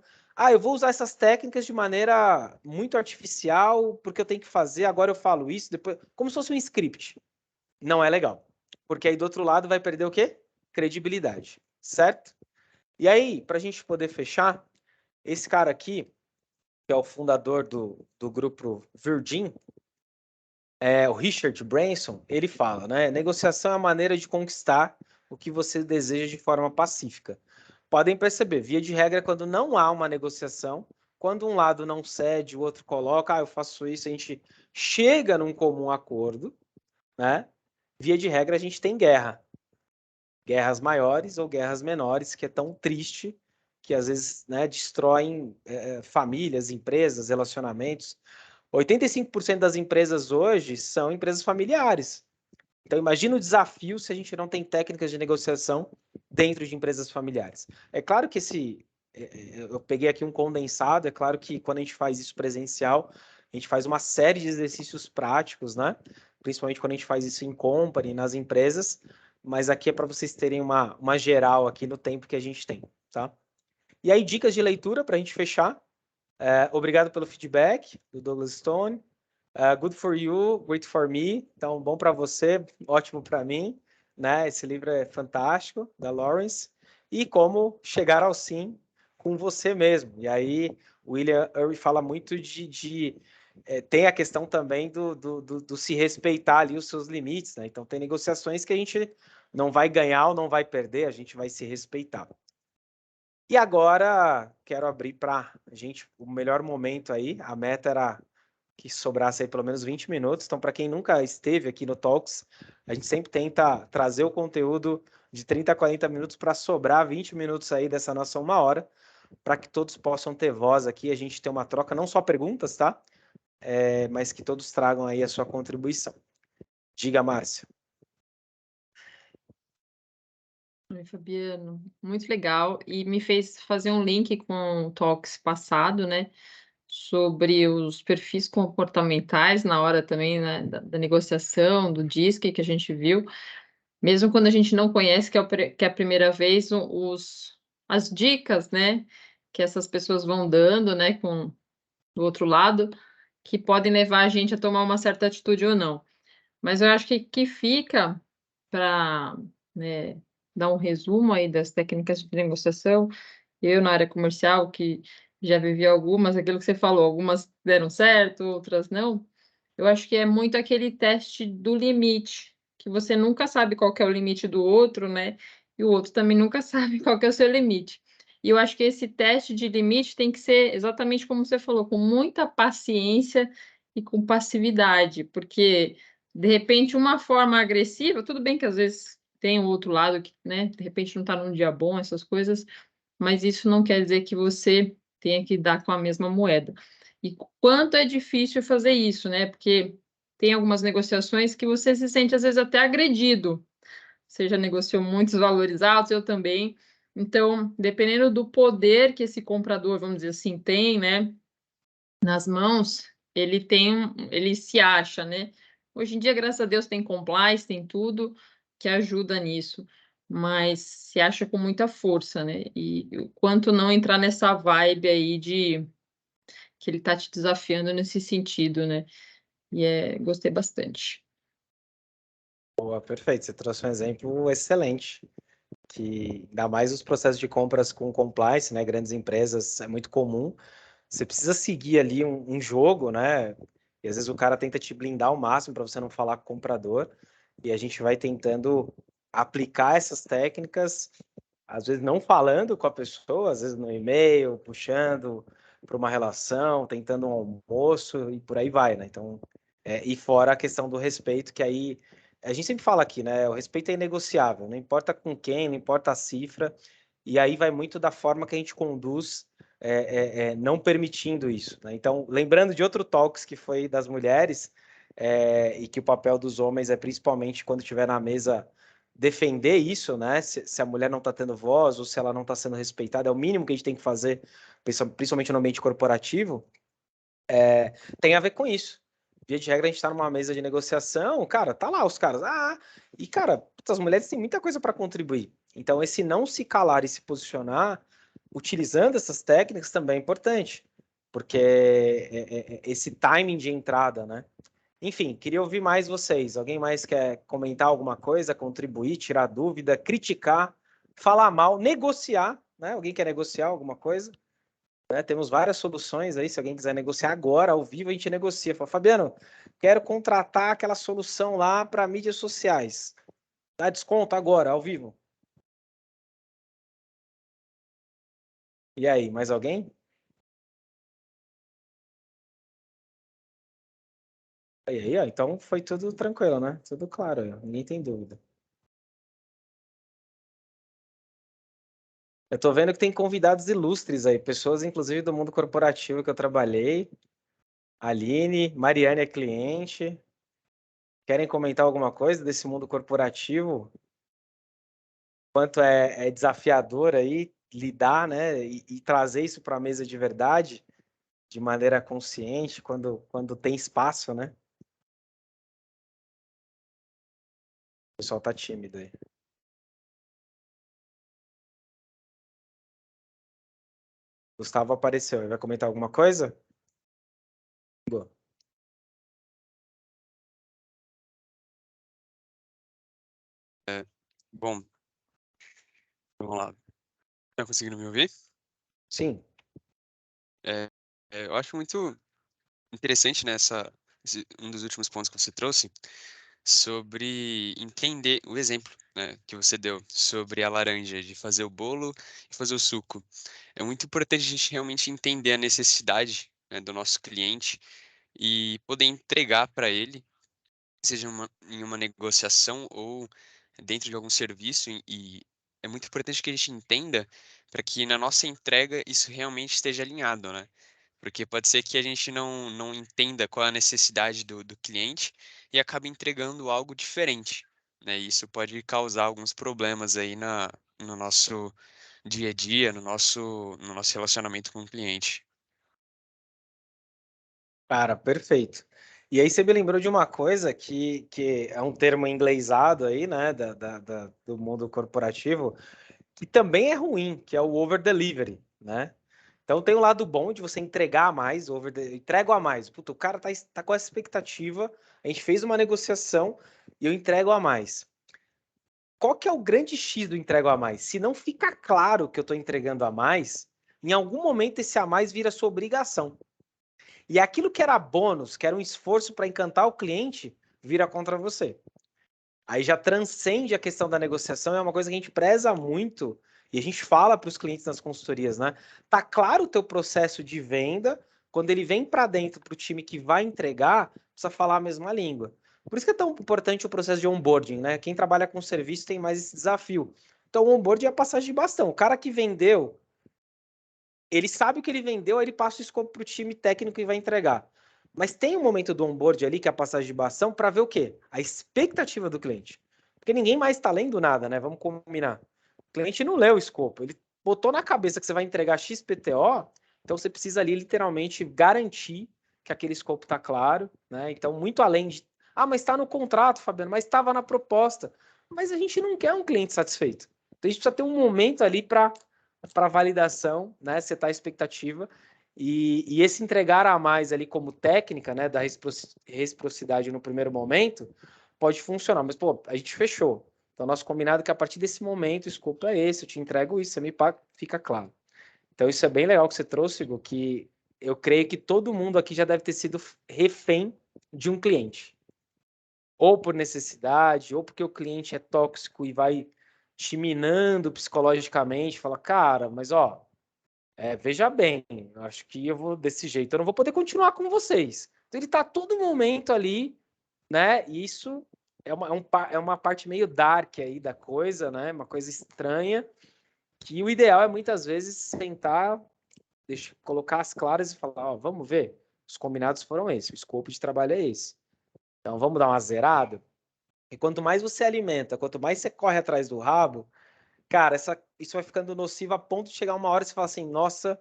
eu vou usar essas técnicas de maneira muito artificial, porque eu tenho que fazer, agora eu falo isso, depois, como se fosse um script. Não é legal. Porque aí do outro lado vai perder o quê? Credibilidade, certo? E aí, para a gente poder fechar, esse cara aqui, que é o fundador do grupo Virgin, o Richard Branson, ele fala, né? Negociação é a maneira de conquistar o que você deseja de forma pacífica. Podem perceber, via de regra, quando não há uma negociação, quando um lado não cede, o outro coloca, eu faço isso, a gente chega num comum acordo, né? Via de regra, a gente tem guerra. Guerras maiores ou guerras menores, que é tão triste que às vezes, né, destroem famílias, empresas, relacionamentos. 85% das empresas hoje são empresas familiares. Então, imagina o desafio se a gente não tem técnicas de negociação dentro de empresas familiares. É claro que eu peguei aqui um condensado, é claro que quando a gente faz isso presencial, a gente faz uma série de exercícios práticos, né? Principalmente quando a gente faz isso em company, nas empresas, mas aqui é para vocês terem uma geral aqui no tempo que a gente tem, tá? E aí, dicas de leitura para a gente fechar. Obrigado pelo feedback do Douglas Stone. Good for you, great for me. Então, bom para você, ótimo para mim. Né? Esse livro é fantástico, da Lawrence. E como chegar ao sim com você mesmo. E aí, o William Ury fala muito tem a questão também do se respeitar ali os seus limites. Né? Então, tem negociações que a gente não vai ganhar ou não vai perder, a gente vai se respeitar. E agora, quero abrir para a gente o melhor momento aí. A meta era que sobrasse aí pelo menos 20 minutos. Então, para quem nunca esteve aqui no Talks, a gente sempre tenta trazer o conteúdo de 30 a 40 minutos para sobrar 20 minutos aí dessa nossa 1 hora, para que todos possam ter voz aqui, a gente ter uma troca, não só perguntas, tá? Mas que todos tragam aí a sua contribuição. Diga, Márcia. Oi, Fabiano, muito legal. E me fez fazer um link com o Talks passado, né? Sobre os perfis comportamentais na hora também, né, da negociação, do DISC que a gente viu, mesmo quando a gente não conhece, que é a primeira vez, as dicas, né, que essas pessoas vão dando, né, do outro lado, que podem levar a gente a tomar uma certa atitude ou não. Mas eu acho que fica para, né, dar um resumo aí das técnicas de negociação. Eu, na área comercial, que já vivi algumas, aquilo que você falou, algumas deram certo, outras não. Eu acho que é muito aquele teste do limite, que você nunca sabe qual que é o limite do outro, né? E o outro também nunca sabe qual que é o seu limite. E eu acho que esse teste de limite tem que ser exatamente como você falou, com muita paciência e com passividade, porque de repente uma forma agressiva, tudo bem que às vezes tem o outro lado que, né, de repente não está num dia bom, essas coisas, mas isso não quer dizer que você tenha que dar com a mesma moeda. E quanto é difícil fazer isso, né? Porque tem algumas negociações que você se sente, às vezes, até agredido. Você já negociou muitos valores altos, eu também. Então, dependendo do poder que esse comprador, vamos dizer assim, tem, né, nas mãos, ele se acha, né? Hoje em dia, graças a Deus, tem compliance, tem tudo que ajuda nisso, mas se acha com muita força, né? E o quanto não entrar nessa vibe aí de que ele está te desafiando nesse sentido, né? E gostei bastante. Boa, perfeito. Você trouxe um exemplo excelente, que ainda mais os processos de compras com compliance, né? Grandes empresas, é muito comum. Você precisa seguir ali um jogo, né? E às vezes o cara tenta te blindar ao máximo para você não falar com o comprador. E a gente vai tentando aplicar essas técnicas às vezes não falando com a pessoa, às vezes no e-mail, puxando para uma relação, tentando um almoço e por aí vai, né? Então, e fora a questão do respeito, que aí a gente sempre fala aqui, né? O respeito é inegociável, não importa com quem, não importa a cifra, e aí vai muito da forma que a gente conduz, não permitindo isso, né? Então, lembrando de outro talks que foi das mulheres, e que o papel dos homens é principalmente quando estiver na mesa defender isso, né? Se a mulher não está tendo voz ou se ela não está sendo respeitada, é o mínimo que a gente tem que fazer, principalmente no ambiente corporativo, tem a ver com isso. Via de regra, a gente está numa mesa de negociação, cara, tá lá os caras. E cara, as mulheres têm muita coisa para contribuir. Então, esse não se calar e se posicionar, utilizando essas técnicas também é importante, porque esse timing de entrada, né? Enfim, queria ouvir mais vocês. Alguém mais quer comentar alguma coisa, contribuir, tirar dúvida, criticar, falar mal, negociar, né? Alguém quer negociar alguma coisa? Né? Temos várias soluções aí. Se alguém quiser negociar agora, ao vivo, a gente negocia. Fala, Fabiano, quero contratar aquela solução lá para mídias sociais. Dá desconto agora, ao vivo. E aí, mais alguém? Aí, ó, então foi tudo tranquilo, né? Tudo claro, ninguém tem dúvida. Eu tô vendo que tem convidados ilustres aí, pessoas inclusive do mundo corporativo que eu trabalhei. Aline, Mariane é cliente. Querem comentar alguma coisa desse mundo corporativo? Quanto é desafiador aí lidar, né? E trazer isso para a mesa de verdade, de maneira consciente, quando tem espaço, né? O pessoal tá tímido aí. Gustavo apareceu. Ele vai comentar alguma coisa? Boa. Bom, vamos lá. Tá conseguindo me ouvir? Sim. Eu acho muito interessante um dos últimos pontos que você trouxe sobre entender o exemplo, né, que você deu sobre a laranja, de fazer o bolo e fazer o suco. É muito importante a gente realmente entender a necessidade, né, do nosso cliente e poder entregar para ele, seja em uma negociação ou dentro de algum serviço, e é muito importante que a gente entenda para que na nossa entrega isso realmente esteja alinhado, né? Porque pode ser que a gente não entenda qual é a necessidade do cliente e acabe entregando algo diferente, né? E isso pode causar alguns problemas aí no nosso dia a dia, no nosso relacionamento com o cliente. Cara, perfeito. E aí você me lembrou de uma coisa que é um termo inglesado aí, né, do mundo corporativo, que também é ruim, que é o over delivery, né? Então tem um lado bom de você entregar a mais, entrego a mais. Puta, o cara tá com essa expectativa, a gente fez uma negociação e eu entrego a mais. Qual que é o grande X do entrego a mais? Se não fica claro que eu estou entregando a mais, em algum momento esse a mais vira sua obrigação. E aquilo que era bônus, que era um esforço para encantar o cliente, vira contra você. Aí já transcende a questão da negociação, é uma coisa que a gente preza muito e a gente fala para os clientes nas consultorias, né? Tá claro o teu processo de venda, quando ele vem para dentro para o time que vai entregar, precisa falar a mesma língua. Por isso que é tão importante o processo de onboarding, né? Quem trabalha com serviço tem mais esse desafio. Então, o onboarding é a passagem de bastão. O cara que vendeu, ele sabe o que ele vendeu, aí ele passa o escopo para o time técnico e vai entregar. Mas tem um momento do onboard ali, que é a passagem de bastão, para ver o quê? A expectativa do cliente. Porque ninguém mais está lendo nada, né? Vamos combinar. O cliente não leu o escopo. Ele botou na cabeça que você vai entregar XPTO, então você precisa ali literalmente garantir que aquele escopo está claro, né? Então, muito além de. Ah, mas está no contrato, Fabiano, mas estava na proposta. Mas a gente não quer um cliente satisfeito. Então a gente precisa ter um momento ali para validação, né? Setar a expectativa. E esse entregar a mais ali como técnica, né, da reciprocidade no primeiro momento, pode funcionar. Mas, pô, a gente fechou. Então, nosso combinado é que a partir desse momento, o escopo é esse, eu te entrego isso, você me paga, fica claro. Então, isso é bem legal que você trouxe, Hugo, que eu creio que todo mundo aqui já deve ter sido refém de um cliente. Ou por necessidade, ou porque o cliente é tóxico e vai te minando psicologicamente, fala, cara, mas ó, veja bem, eu acho que eu vou desse jeito, eu não vou poder continuar com vocês. Então ele tá a todo momento ali, né? E isso é uma parte meio dark aí da coisa, né? Uma coisa estranha, que o ideal é muitas vezes sentar, colocar as claras e falar, ó, vamos ver, os combinados foram esses, o escopo de trabalho é esse. Então vamos dar uma zerada? E quanto mais você alimenta, quanto mais você corre atrás do rabo, cara, isso vai ficando nocivo a ponto de chegar uma hora e você fala assim, nossa,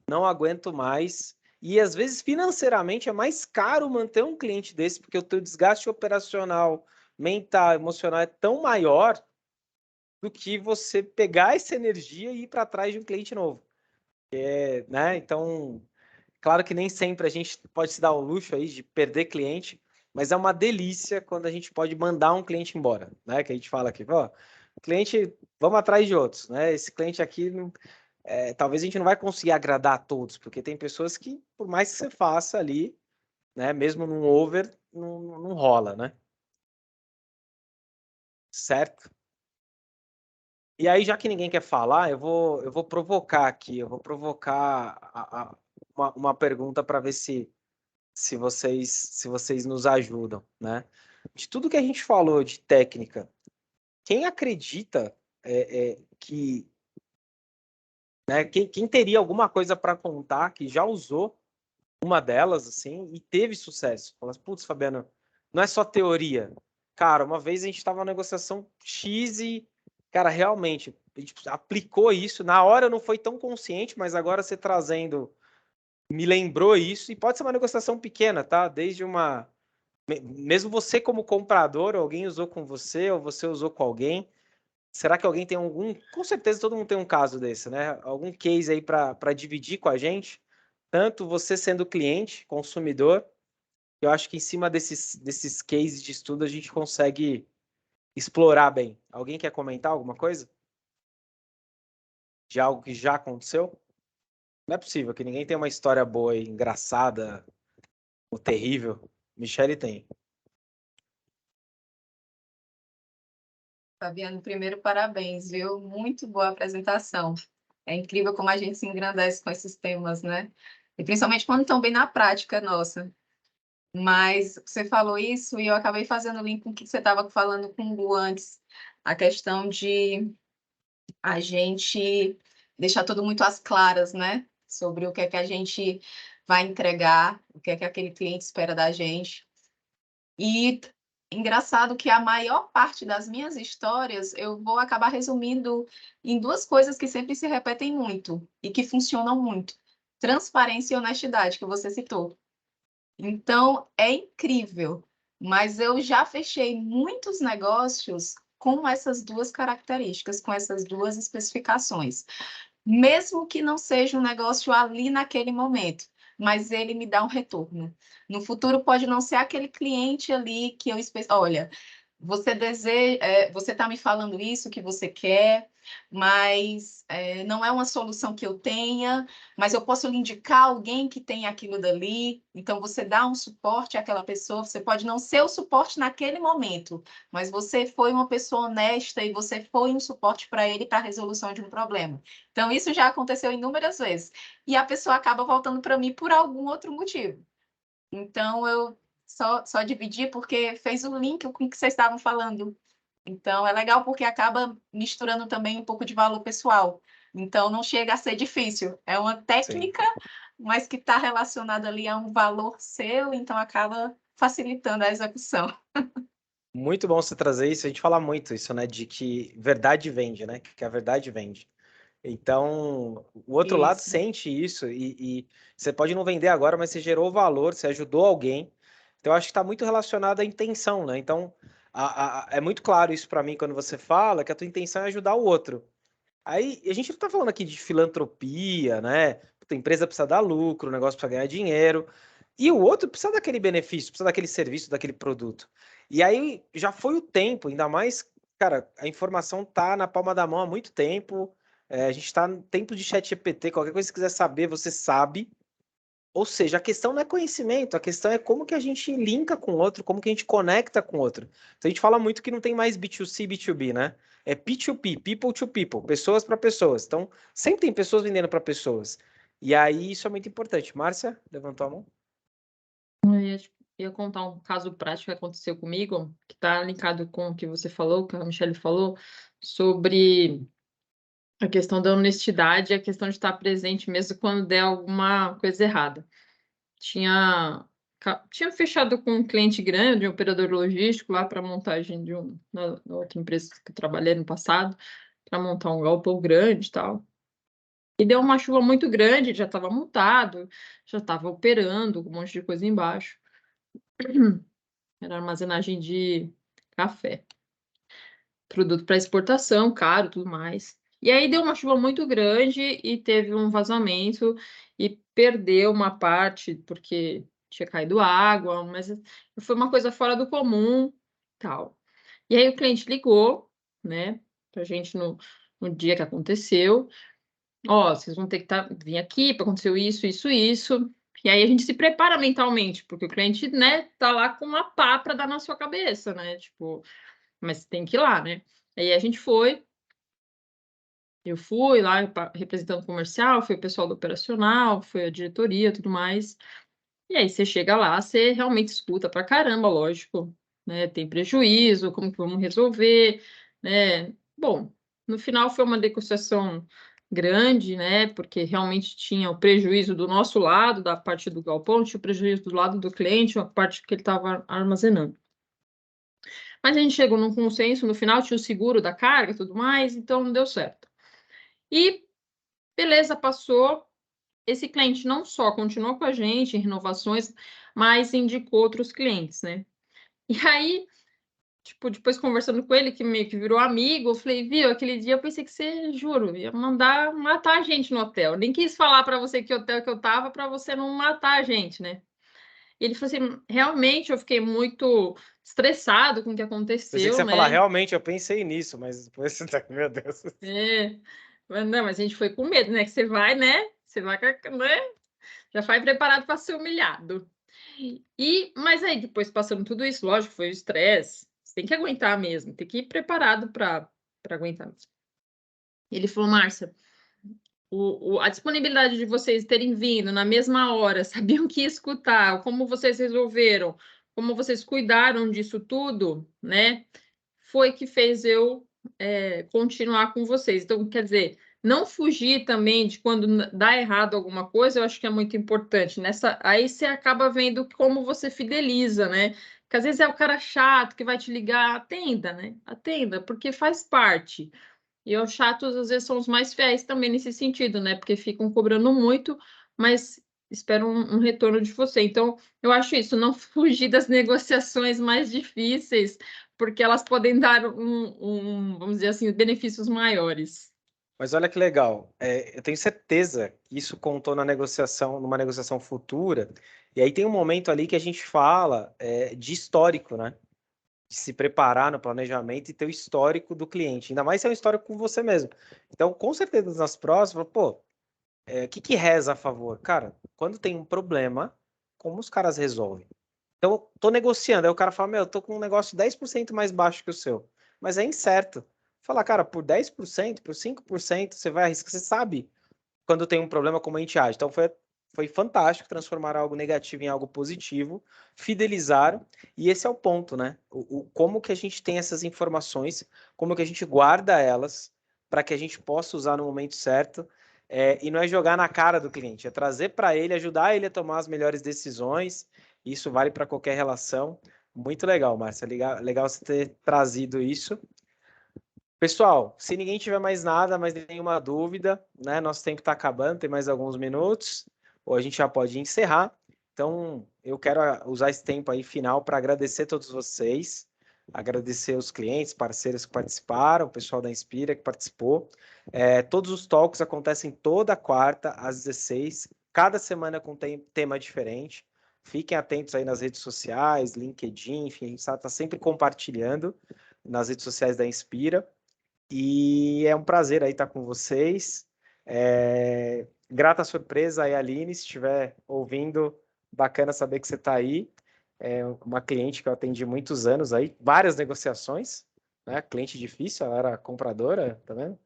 não aguento mais. E às vezes financeiramente é mais caro manter um cliente desse, porque o teu desgaste operacional, mental, emocional é tão maior do que você pegar essa energia e ir para trás de um cliente novo. Né? Então, claro que nem sempre a gente pode se dar o luxo aí de perder cliente, mas é uma delícia quando a gente pode mandar um cliente embora, né? Que a gente fala aqui, ó, cliente, vamos atrás de outros, né? Esse cliente aqui, talvez a gente não vai conseguir agradar a todos, porque tem pessoas que, por mais que você faça ali, né? Mesmo num over, não rola, né? Certo? E aí, já que ninguém quer falar, eu vou provocar aqui, eu vou provocar uma pergunta para ver se vocês nos ajudam, né? De tudo que a gente falou de técnica, quem acredita que, né, quem teria alguma coisa para contar que já usou uma delas assim e teve sucesso? Fala, putz, Fabiano, não é só teoria. Cara, uma vez a gente estava na negociação X e, cara, realmente a gente aplicou isso. Na hora não foi tão consciente, mas agora você trazendo me lembrou isso, e pode ser uma negociação pequena, tá? Desde uma. Mesmo você, como comprador, alguém usou com você, ou você usou com alguém. Será que alguém tem algum. Com certeza todo mundo tem um caso desse, né? Algum case aí para dividir com a gente? Tanto você sendo cliente, consumidor, eu acho que em cima desses cases de estudo a gente consegue explorar bem. Alguém quer comentar alguma coisa? De algo que já aconteceu? Não é possível que ninguém tenha uma história boa e engraçada ou terrível. Michele tem. Fabiano, primeiro, parabéns, viu? Muito boa apresentação. É incrível como a gente se engrandece com esses temas, né? E principalmente quando estão bem na prática nossa. Mas você falou isso e eu acabei fazendo link com o que você estava falando com o Gu antes, a questão de a gente deixar tudo muito às claras, né? Sobre o que é que a gente vai entregar, o que é que aquele cliente espera da gente. E engraçado que a maior parte das minhas histórias eu vou acabar resumindo em duas coisas que sempre se repetem muito e que funcionam muito: transparência e honestidade, que você citou. Então, é incrível, mas eu já fechei muitos negócios com essas duas características, com essas duas especificações, mesmo que não seja um negócio ali naquele momento, mas ele me dá um retorno. No futuro pode não ser aquele cliente ali que eu olha, você deseja, você está me falando isso que você quer, mas não é uma solução que eu tenha, mas eu posso lhe indicar alguém que tem aquilo dali. Então você dá um suporte àquela pessoa. Você pode não ser o suporte naquele momento, mas você foi uma pessoa honesta e você foi um suporte para ele para a resolução de um problema. Então isso já aconteceu inúmeras vezes e a pessoa acaba voltando para mim por algum outro motivo. Então eu só dividi porque fez o link com o que vocês estavam falando. Então, é legal porque acaba misturando também um pouco de valor pessoal. Então, não chega a ser difícil. É uma técnica, sim, mas que está relacionada ali a um valor seu, então acaba facilitando a execução. Muito bom você trazer isso. A gente fala muito isso, né? De que verdade vende, né? Que a verdade vende. Então, o outro lado sente isso e você pode não vender agora, mas você gerou valor, você ajudou alguém. Então, eu acho que está muito relacionado à intenção, né? Então, é muito claro isso para mim quando você fala que a tua intenção é ajudar o outro. Aí, a gente não está falando aqui de filantropia, né? A empresa precisa dar lucro, o negócio precisa ganhar dinheiro. E o outro precisa daquele benefício, precisa daquele serviço, daquele produto. E aí, já foi o tempo, ainda mais, cara, a informação tá na palma da mão há muito tempo. A gente está no tempo de chat GPT, qualquer coisa que você quiser saber, você sabe. Ou seja, a questão não é conhecimento, a questão é como que a gente linka com o outro, como que a gente conecta com o outro. Então a gente fala muito que não tem mais B2C, B2B, né? É P2P, people to people, pessoas para pessoas. Então sempre tem pessoas vendendo para pessoas. E aí isso é muito importante. Márcia, levantou a mão? Ia contar um caso prático que aconteceu comigo, que está linkado com o que você falou, que a Michelle falou, sobre a questão da honestidade e a questão de estar presente mesmo quando der alguma coisa errada. Tinha fechado com um cliente grande, um operador logístico, lá para montagem na outra empresa que eu trabalhei no passado, para montar um galpão grande e tal. E deu uma chuva muito grande, já estava montado, já estava operando, com um monte de coisa embaixo. Era armazenagem de café. Produto para exportação, caro, tudo mais. E aí deu uma chuva muito grande e teve um vazamento e perdeu uma parte porque tinha caído água, mas foi uma coisa fora do comum, tal. E aí o cliente ligou, né, pra gente no dia que aconteceu. Ó, vocês vão ter que vir aqui para acontecer isso, isso, isso. E aí a gente se prepara mentalmente, porque o cliente, né, tá lá com uma pá para dar na sua cabeça, né? Tipo, mas tem que ir lá, né? Aí a gente foi. Eu fui lá representando o comercial, foi o pessoal do operacional, foi a diretoria, tudo mais. E aí você chega lá, você realmente escuta pra caramba, lógico, né? Tem prejuízo, como que vamos resolver, né? Bom, no final foi uma negociação grande, né? Porque realmente tinha o prejuízo do nosso lado, da parte do galpão, tinha o prejuízo do lado do cliente, a parte que ele estava armazenando. Mas a gente chegou num consenso, no final tinha o seguro da carga e tudo mais, então não deu certo. E beleza, passou. Esse cliente não só continuou com a gente em renovações, mas indicou outros clientes, né? E aí, tipo, depois conversando com ele, que meio que virou amigo, eu falei, viu, aquele dia eu pensei que você, juro, ia mandar matar a gente no hotel. Nem quis falar para você que hotel que eu tava para você não matar a gente, né? E ele falou assim, realmente eu fiquei muito estressado com o que Pensei que aconteceu, você ia né? falar, realmente, eu pensei nisso, mas depois você tá, meu Deus. É, mas não, mas a gente foi com medo, né? Que você vai, né? Você vai, né? Já vai preparado para ser humilhado. Mas aí, depois passando tudo isso, lógico, foi o estresse. Você tem que aguentar mesmo, tem que ir preparado para aguentar. Ele falou, Márcia, a disponibilidade de vocês terem vindo na mesma hora, sabiam o que escutar, como vocês resolveram, como vocês cuidaram disso tudo, né? Foi que fez eu continuar com vocês. Então, quer dizer, não fugir também de quando dá errado alguma coisa, eu acho que é muito importante. Aí você acaba vendo como você fideliza, né? Porque às vezes é o cara chato que vai te ligar, atenda, né? Atenda, porque faz parte. E os chatos, às vezes, são os mais fiéis também nesse sentido, né? Porque ficam cobrando muito, mas esperam um retorno de você. Então, eu acho isso, não fugir das negociações mais difíceis, porque elas podem dar vamos dizer assim, benefícios maiores. Mas olha que legal, eu tenho certeza que isso contou numa negociação futura, e aí tem um momento ali que a gente fala de histórico, né? De se preparar no planejamento e ter o histórico do cliente, ainda mais se é um histórico com você mesmo. Então, com certeza, nas próximas, pô, o que reza a favor? Cara, quando tem um problema, como os caras resolvem? Então, tô negociando, aí o cara fala, meu, eu tô com um negócio 10% mais baixo que o seu, mas é incerto. Falar, cara, por 10%, por 5%, você vai arriscar, você sabe quando tem um problema como a gente age. Então, foi fantástico transformar algo negativo em algo positivo, fidelizaram, e esse é o ponto, né? Como que a gente tem essas informações, como que a gente guarda elas, para que a gente possa usar no momento certo, e não é jogar na cara do cliente, é trazer para ele, ajudar ele a tomar as melhores decisões. Isso vale para qualquer relação. Muito legal, Márcia. Legal você ter trazido isso. Pessoal, se ninguém tiver mais nada, mais nenhuma dúvida, né? Nosso tempo está acabando, tem mais alguns minutos, ou a gente já pode encerrar. Então, eu quero usar esse tempo aí final para agradecer a todos vocês, agradecer os clientes, parceiros que participaram, o pessoal da Inspira que participou. Todos os talks acontecem toda quarta às 16, cada semana com tema diferente. Fiquem atentos aí nas redes sociais, LinkedIn, enfim, a gente está sempre compartilhando nas redes sociais da Inspira. E é um prazer aí estar com vocês. grata surpresa aí, Aline, se estiver ouvindo, bacana saber que você está aí. É uma cliente que eu atendi muitos anos aí, várias negociações, né? Cliente difícil, ela era compradora, tá vendo?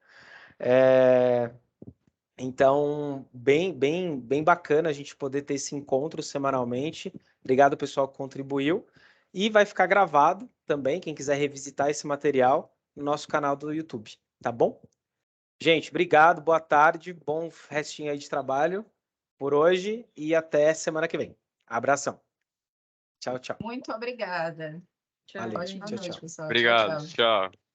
Então, bem bacana a gente poder ter esse encontro semanalmente. Obrigado, pessoal, que contribuiu. E vai ficar gravado também, quem quiser revisitar esse material, no nosso canal do YouTube, tá bom? Gente, obrigado, boa tarde, bom restinho aí de trabalho por hoje e até semana que vem. Abração. Tchau, tchau. Muito obrigada. Tchau, Valeu. gente. Ótima Tchau, noite, tchau. pessoal. Tchau, Obrigado. tchau. Tchau.